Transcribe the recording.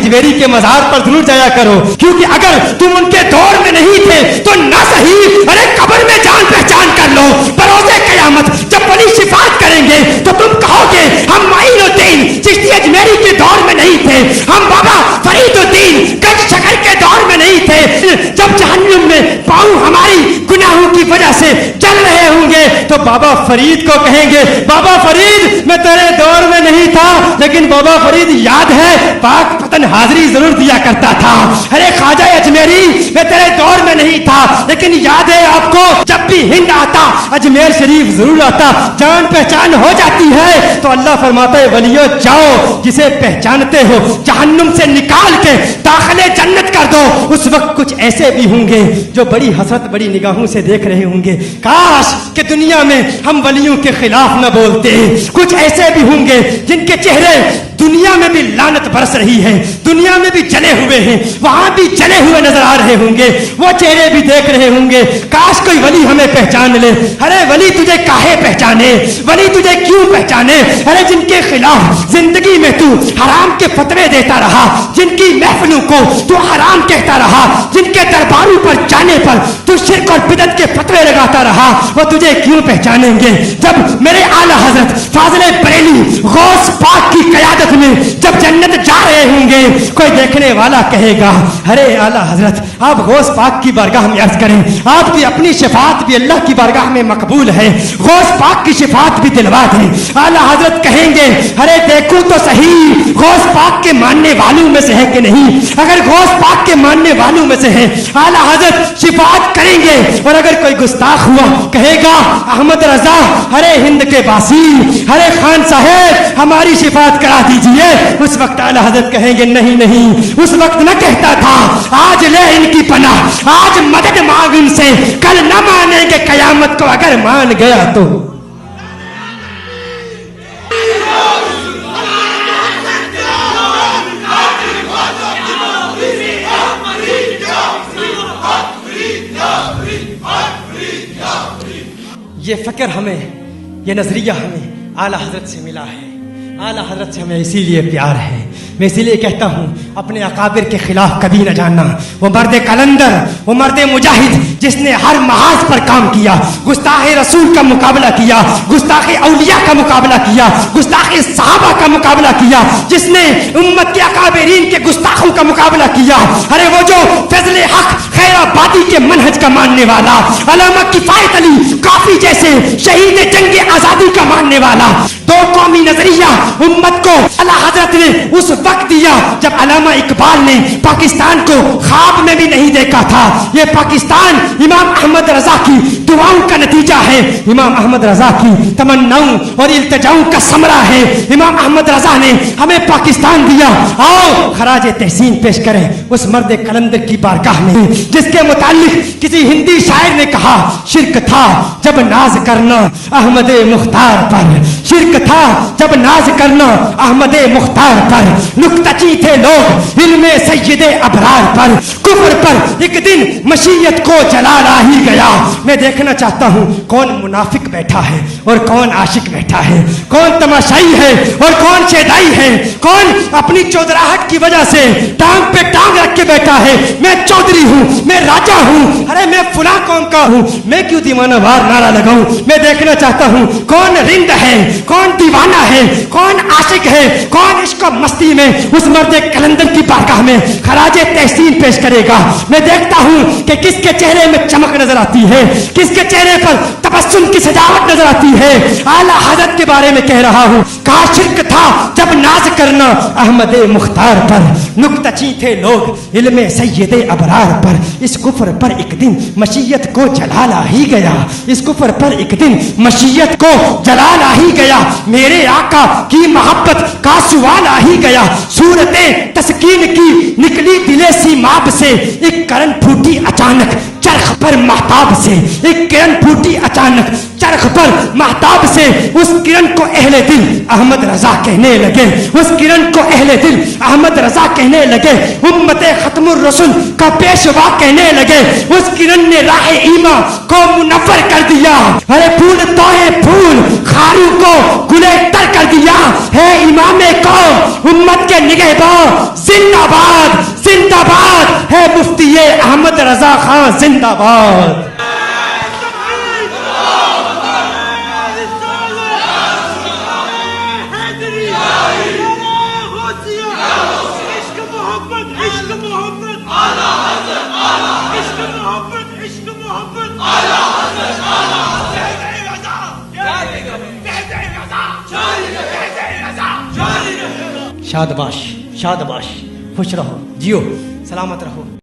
अजमेरी के मज़ार पर जरूर जाया करो, क्योंकि अगर तुम उनके दौर में नहीं थे तो ना सही अरे कब्र में जान पहचान कर लो। बरोज़े क़यामत जब वली शिफात करेंगे तो तुम कहोगे हम माइनुद्दीन चिश्ती अजमेरी के दौर में नहीं थे, हम बाबा फरीदुद्दीन गंज शकर के दौर में नहीं थे। जब जहन्नुम में पाँव हमारी गुनाहों की वजह से जल रहे होंगे तो बाबा फरीद को कहेंगे बाबा फरीद मैं तेरे दौर में नहीं था, लेकिन बाबा फरीद याद है पाक पतन हाजिरी जरूर दिया करता था। अरे ख्वाजा अजमेरी मैं तेरे दौर में नहीं था, लेकिन याद है आपको जब भी हिंद आता अजमेर शरीफ जरूर आता, जान पहचान हो जाती है तो अल्लाह फरमाता है वलियो जाओ जिसे पहचानते हो जहन्नुम से निकाल के दाखिले जन्नत कर दो। उस वक्त कुछ ऐसे भी होंगे जो बड़ी हसरत बड़ी निगाहों से देख रहे होंगे, काश कि दुनिया में हम वलियों के खिलाफ न बोलते। कुछ ऐसे भी होंगे जिनके चेहरे दुनिया में भी लानत बरस रही है, दुनिया में भी जले हुए हैं, वहां भी जले हुए नजर आ रहे होंगे, वो चेहरे भी देख रहे होंगे काश कोई वली हमें पहचान ले। अरे वली तुझे काहे पहचाने, वली तुझे क्यों पहचाने? अरे जिनके खिलाफ जिंदगी में तू हराम के फतवे देता रहा, जिनकी महफिलों को तू हराम कहता रहा, जिनके दरबारों पर जाने पर तू शिर्क और बिदअत के फतवे लगाता रहा, वो तुझे क्यों पहचानेंगे? जब मेरे आला हजरत फाज़िले बरेली गौस पाक की क़यादत में जब जन्नत जा रहे होंगे कोई देखने वाला कहेगा अरे आला हजरत आप गौस पाक की बारगाह में अर्ज करें, आपकी अपनी शिफात भी अल्लाह की बारगाह में मकबूल है, गौस पाक की शिफात भी दिलवा दें। आला हजरत कहेंगे अरे देखो तो सही गौस पाक के मानने वालों में से है कि नहीं? अगर गौस पाक के मानने वालों में से है आला हजरत शिफात करेंगे, और अगर कोई गुस्ताख हुआ कहेगा अहमद रजा अरे हिंद के बासी अरे खान साहब हमारी शिफात करा दीजिए, उस वक्त आला हजरत कहेंगे नहीं नहीं, उस वक्त न कहता था आज ले इनकी पनाह, आज मदद मांग इनसे, कल न मानेंगे कयामत को अगर मान गया तो। ये फिक्र हमें, ये नजरिया हमें आला हजरत से मिला है, आला हजरत से हमें इसीलिए प्यार है। मैं इसीलिए कहता हूँ अपने अकाबिर के खिलाफ कभी न जाना। वो मर्द कलंदर, वो मर्द मुजाहिद जिसने हर महाज पर काम किया, गुस्ताखे रसूल का मुकाबला किया, गुस्ताखे औलिया का मुकाबला किया, गुस्ताखे सहाबा का मुकाबला किया, जिसने उम्मत के अकाबिरीन के गुस्ताखों का मुकाबला किया। अरे वो जो फजले हक खैराबादी के मनहज का मानने वाला, अल्लामा किफायत अली काफी जैसे शहीद जंग आजादी का मानने वाला, दो कौमी नजरिया उम्मत को आला हजरत ने उस वक्त दिया जब अल्लामा इकबाल ने पाकिस्तान को ख्वाब में भी नहीं देखा था। ये पाकिस्तान इमाम अहमद रजा की दुआओं का नतीजा है, इमाम अहमद रजा की तमन्नाओं और इल्तिजाओं का समरा है। इमाम अहमद रजा ने हमें पाकिस्तान दिया। आओ खराज तहसीन पेश करें उस मर्द कलंदर की बारगाह में जिसके मुतालिक किसी हिंदी शायर ने कहा शिर्क था जब नाज करना अहमद मुख्तार पर, शिर्क था जब नाज करना अहमद मुख्तार पर, नुक्तची थे लोग इल्मे सैयदे अबरार पर, कुफ्र पर एक दिन मशीयत को जलाला ही गया। मैं देखना चाहता हूँ कौन मुनाफिक बैठा है और कौन आशिक बैठा है, कौन तमाशाई है और कौन शेदाई है, कौन अपनी चौधराहट की वजह से टांग पे टांग रख के बैठा है मैं चौधरी हूँ, मैं राजा हूँ, अरे मैं फुला कौम का हूँ, मैं क्यों दीवाना वार नारा लगाऊं। मैं देखना चाहता हूँ कौन रिंद है, कौन दीवाना है, कौन आशिक है, कौन इश्क मस्ती में उस मर्द कलंदर की बारगाह में खराजे तहसीन पेश करेगा। मैं देखता हूँ कि किसके चेहरे में चमक नजर आती है, किसके चेहरे पर तबस्सुम की सजावट नजर आती है। आला हजरत के बारे में कह रहा हूँ कहा शिर्क था जब नाज करना अहमद मुख्तार पर, नुक्तची थे लोग इल्मे सैयदे अबरार पर, इस कुफ्र पर एक दिन मशीयत को जलाला ही गया, इस कुफ्र पर एक दिन मशीयत को जलाला ही गया। मेरे आका की मोहब्बत का सवाल आ ही गया, सूरतें तस्कीन की निकली दिले सीमाब से, एक करन फूटी अचानक चरख पर महताब से, एक किरण फूटी अचानक चरख पर महताब से, उस किरण को अहले दिल अहमद रजा कहने लगे, उस किरण को अहले दिल अहमद रजा कहने लगे, उम्मते खत्मुर रसूल का पेशवा कहने लगे, उस किरण ने राह ईमा को मुनव्वर कर दिया। अरे फूल तोए फूल खारू को गुले तर कर दिया है इमाम कौम उम्मत के निगहबान जिंदाबाद जिंदाबाद है मुफ्ती अहमद रजा खान जिंदाबाद शादबाश शादबाश खुश रहो जियो सलामत रहो